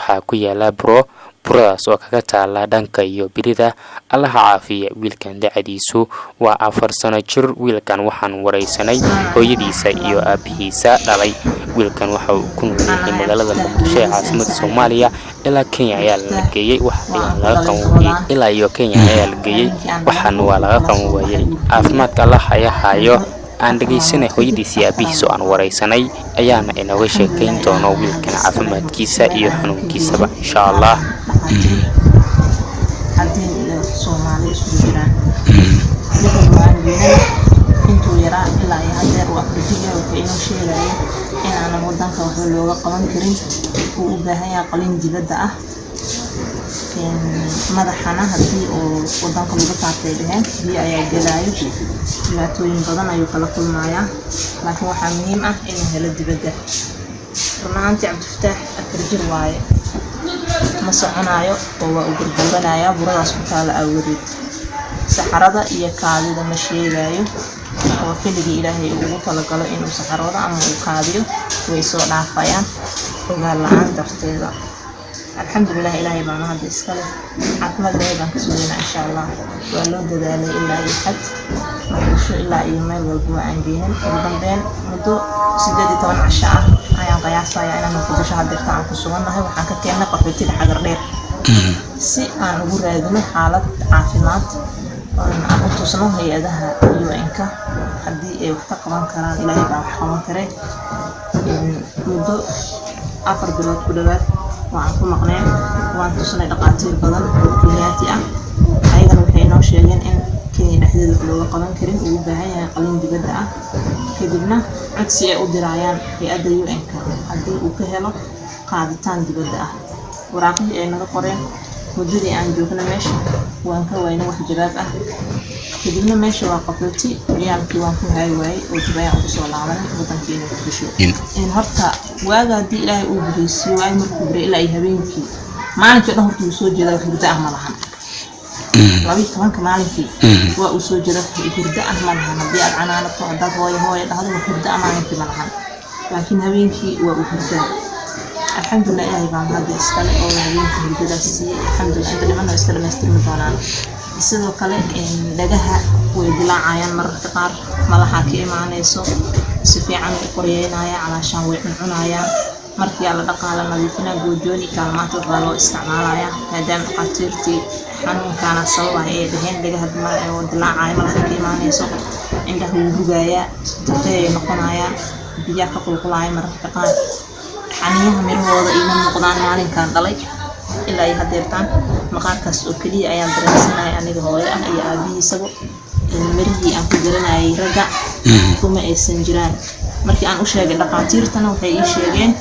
waxaa ku yaala buradaas oo kaga taala dhanka iyo birida. Allaha caafiya wiilkan dacadiisu waa 4 sano jir. wiilkan waxaan wareysanay hooyadiisa iyo aabihiisa dhalay. wiilkan waxa uu ku nool yahay magaalada Muqdisho ee caasimadda Soomaaliya. ilaa Kenya ayaa la geeyay waxaan laga qabanayay ilaa iyo Kenya ayaa la geeyay waxaan waa laga qabanayay caafimaadka Allah ayaa hayo. aan dhageysanay hooyadiisa iyo aabihiisa aan wareysanay ayaana inooga sheekayn doona wiilkan caafimaadkiisa iyo xanuunkiisaba insha Allah. Soomaali isku jiraan intuu yaraa ilaa ay hadeer waa afrijiga waxay inoo sheegayeen in aan wadanka wax looga qaban karin uu u baahan yahay qalin dibadda ah. madaxana hadii oo wadanka lagu taabtay dhaheen biyo ayaa galaayo dhibaatooyin badan ayuu kala kulmayaa laakiin waxaa muhiim ah in helo dibadda. runaantii Cabdifataax afrijir waaye ma soconayo oo waa u gurguranaya buradaas ku taala awgeed saxarada iyo kaadida ma sheegayo oo keligii Ilaahay ugu talagalo inuu saxarada ama uu kaadiyo way soo dhaafayaan ogaal la'aan darteeda. alxamdulillah Ilaahay baa mahad iska leh caafimaad baan ka sugaynaa insha Allah. waa loo dadaalay ilaa ay xad markuu ilaa iyo meel walba aan geenin ugu dambeyn muddo 18 casho ah ayaan qiyaasaya inaan Muqdisho hadirta aan ku suganahay. waxaan ka keenay qaxootiga xagar dheer si aan ugu raadino xaalad caafimaad aan u tusno hay'adaha UN-ka haddii ay wax ka qaban karaan. Ilaahay baa wax qaban kare. muddo 4 bilood ku dhawaad waan ku maqnay waan tusnay dhaqaatiir badan oo Kenyaati ah ayagana waxay noo sheegeen in Kenya dhexdeeda looga qaban karin uu u baahan yahay qalin dibadda ah. kadibna codsi ay u dirayaan hay'adda UN-ka haddii uu ka helo qaaditaan dibadda ah. waraaqihii ay naga qoreen muddadii aan joogna meesha waan ka waynay wax jawaab ah. kadibna meesha waa qaxooti ciyaalkii waan ku hay waayay oo jibaya u soo laabanay wadankeena Muqdisho. in horta waaga haddii Ilaahay uu bixiyay waay markuu biray ilaa habeenkii maalintii dhan horta uu soo jeedaa hurdo ah ma lahan. 12 maalinkii waa uu soo jeedaa hurdo ah ma lahan. haddii aad canaanato haddaad hooyo dhahdo hurdo ah maalintii ma lahan laakiin habeenkii waa uu hurdaa. alxamdulillah Ilaahay baa mahad iska leh oo habeenkii hurdadaas siiyay. alxamdulillah inta dhimanna iska dhamaystirmi doonaan. sidoo kale dhagaha way dilaacayaan mararka qaar malaha ka imaanayso si fiican u qoreynaya calaashaan way cunayaan. markii la dhaqaale nadiifina goojooni kaalmaanta waxaa loo isticmaalaya maadaama dhaqaatiirtii xanuunkaana sababay ay dhaheen dhagaha dilaacaya malaha ka imaanayso indhaha wuu rugayaa taqay noqonayaan biyaha ka qulqulaya mararka qaar. xaniyaha mirahooda ima muuqdaan maalinkan dhalay ilaa ay hadeertaan maqaarkaas oo kaliya ayaan dareensanahay aniga hooyo ah iyo aabihiisaba in marihii aan ku garanayay ragga kuma aysan jiraan. markii aan u sheegay dhaqaatiirtana waxay ii sheegeen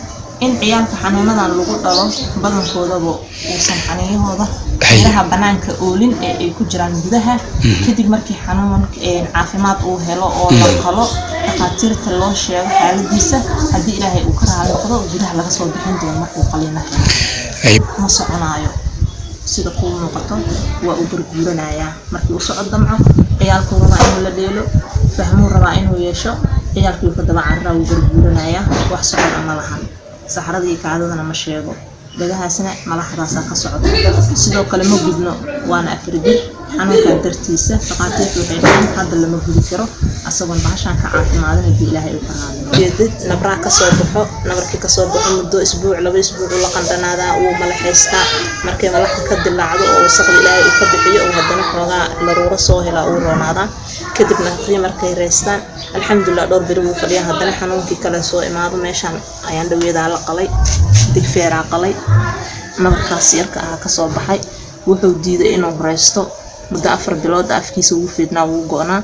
in ciyaalka xanuunadan lagu dhalo badankoodaba uusan xaniyahooda meelaha banaanka oolin ee ay ku jiraan gudaha. kadib markii xanuun caafimaad uu helo oo la qalo dhaqaatiirta loo sheego xaaladiisa haddii Ilaahay uu ka raali noqdo gudaha laga soo bixin doono markuu qalinayo ma soconayo sida ku muuqato waa u gurguranaya. markii uu socod damco ciyaalku rabaa inuu la dheelo fahmo rabaa inuu yeesho ciyaalku ka daba carraa uu gurguranaya wax socod ama lahan. saxaradii kaadadana ma sheego dhagahaasna malaxdaas ka socdo. sidoo kale ma gudno waana afrijir xanuunka dartiisa dhaqaatiirtu waxay dhahaan hadda lama gudi karo asagoon bahashan ka caafimaadin haddii Ilaahay uu ka raali jeedid nabra ka soo baxo nabarkii ka soo baxo muddo isbuuc 2 isbuuc la qandanaada uu malaxeystaa. markay malaxa ka dilaacdo oo wasaqda Ilaahay uu ka bixiyo oo haddana xoogaa laruuro soo hela uu roonaada kadibna markay reystaan alxamdulillah dhowr beri uu fadhiyaa haddana xanuunkii kale soo imaado meeshan ayaan dhaweedaa la qalay digfeeraa qalay nabarkaas yarka ah ka soo baxay wuxuu diiday inuu reysto muddo 4 bilood afkiisa uu fiidnaa uu go'naa.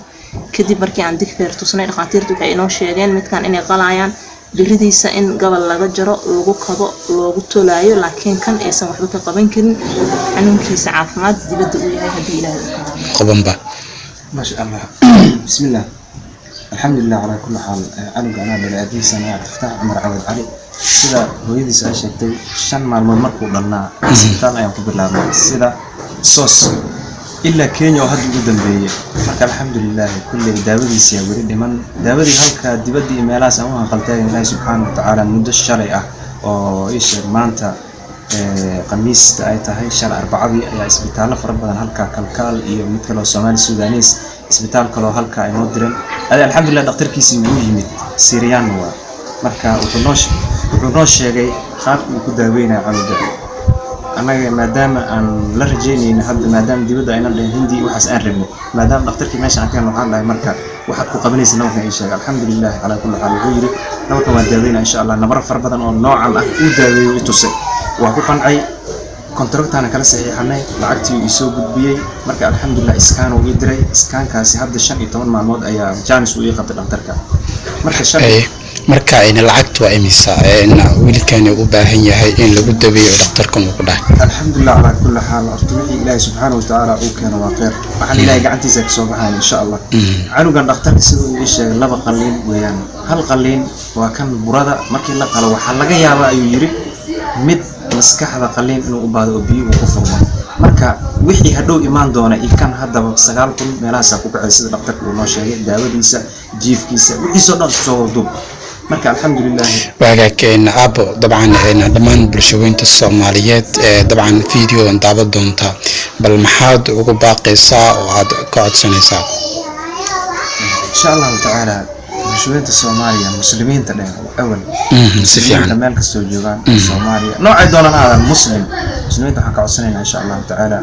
kadib markii aan digfeer tusnay dhaqaatiirtu waxay inoo sheegeen midkan inay qalayaan biridiisa in gabal laga jaro lagu kabo loogu tolaayo laakiin kan aysan waxba ka qaban karin xanuunkiisa caafimaad dibadda uu yahay haddii Ilaahay uu ka qabanba. ما شاء الله. بسم الله الحمد لله على كل حال. أنا بلادي سنة تفتح عمر عبد علي سيدا هويدي سأشتي شن مال مركو لنا سنتان أيام قبل لا سيدا صوص إلا كينيا وهاد جدا بي الحمد لله كل داودي سيابري لمن داودي هلك دبدي ميلاس أمها قلتين الله سبحانه وتعالى مدة الشريعة أو إيش مانتا qamiista ay tahay shal arbacadii ayaa isbitaallo fara badan halka kalkaal iyo mid kale oo Soomaali Suudaaniis isbitaal kale oo halka ay noo direen alxamdulillah dhakhtarkiisii wuu yimid Syrian waa marka wuxuu noo sheegay qaabka uu ku daaweynaa canuga anaga maadaama aan la rajeynayna hadda maadaama dibadda ayna dhayn hindi waxaas aan rabno maadaama dhakhtarkii meesha aan ka waxaan dhahay marka waxaad ku qabanaysa nabarka ay sheegay alxamdulillah ala kulli xaal wuxuu yiri nabarka waa daaweynaa insha Allah nabar fara badan oo noocan ah uu daaweeyo itusay waa ku qancay kontraktaana kala saxiixanay lacagtii uu soo gudbiyay marka alxamdulillah iskaan uu diray iskaankaasi hadda 15 maalmood ayaa jaanis uu qabtay dhakhtarka marka ayna lacagtu waa imisa wiilkan u baahan yahay in lagu dabiyo dhakhtarka uu ku dhahay alxamdulillah ala kulli xaal artuuxi ilaahay subhanahu wa ta'ala uu keeno waa qeyr waxaan ilaahay gacantiisa ka soo baxay insha Allah canugan dhakhtarka sidoo uu sheegay laba qalliin weeyaan hal qalliin waa kan burada markii la qalo waxa laga yaabaa ayuu yiri mid maskaxda qalliin inuu u baado biyo uu ku furmo marka wixii hadhow imaan doona ikan hadaba 9,000 meelaha ku kacay sida dhakhtarku uu noo sheegay daawadiisa jiifkiisa wixii soo dhan soo wado marka alxamdulillah waagakeen abo dabcan dhamaan bulshooyinka Soomaaliyeed dabcan video daawa doonta bal maxaad ugu baaqaysaa oo aad ka codsanaysaa insha Allah ta'ala bulshooyinka Soomaaliya muslimiinta dheer awal si fiican meel kasta joogaan Soomaaliya noocay doonaan aad muslimiinta waxa ka codsanaynaa insha Allah ta'ala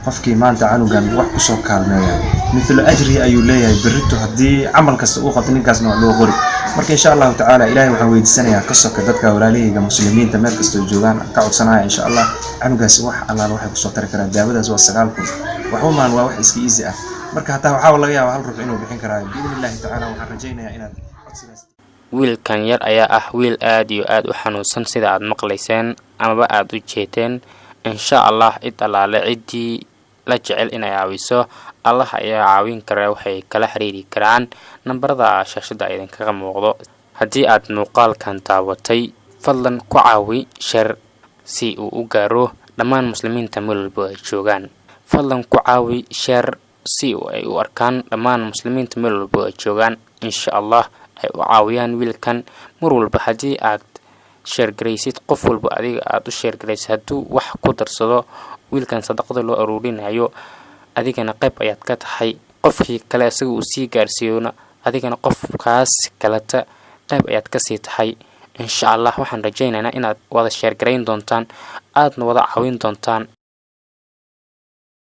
qofkii maanta canugan wax ku soo kaalmeeya mithlu ajri ayuu leeyahay birrito hadii amal kasta uu qabto ninkaasna waa loo qori marka insha Allah ta'ala ilaahay waxa weydiisanayaa ka soka dadka walaalihayga muslimiinta meel kasta joogaan ka codsanaya insha Allah canugaas wax Allah waxa ku soo tari kara daawadaas waa 9,000 wax uma waa wax iska easy ah marka hataa waxa laga yaabaa hal ruux inuu bixin karayo biidhnilaahi ta'ala waxaan rajaynayaa inaad codsigaas wiilkan yar ayaa ah wiil aad iyo aad u xanuunsan sida aad maqlayseen amaba aad u jeeteen insha Allah idalaale cidii la jecel inay caawiso Allah ayaa caawin kara waxay kala xiriiri karaan nambarada shaashada idinkaga muuqdo haddii aad muuqaalkan daawatay fadlan ku caawi share si uu u gaaro dhammaan muslimiinta meel walba ay joogaan fadlan ku caawi share si ay u arkaan dhammaan muslimiinta meel walba ay joogaan insha Allah ay u caawiyaan wiilkan mar walba haddii aad share garaysid qof walba adiga aad u share garaysid hadduu wax ku darsado wiilkan sadaqada loo aruurinayo adigana qayb ayaad ka tahay qofkii kale isaga uu sii gaarsiiyona adigana qofkaas kaleta qayb ayaad ka sii tahay insha Allah waxaan rajaynaynaa inaad wada share garayn doontaan aadna wada caawin doontaan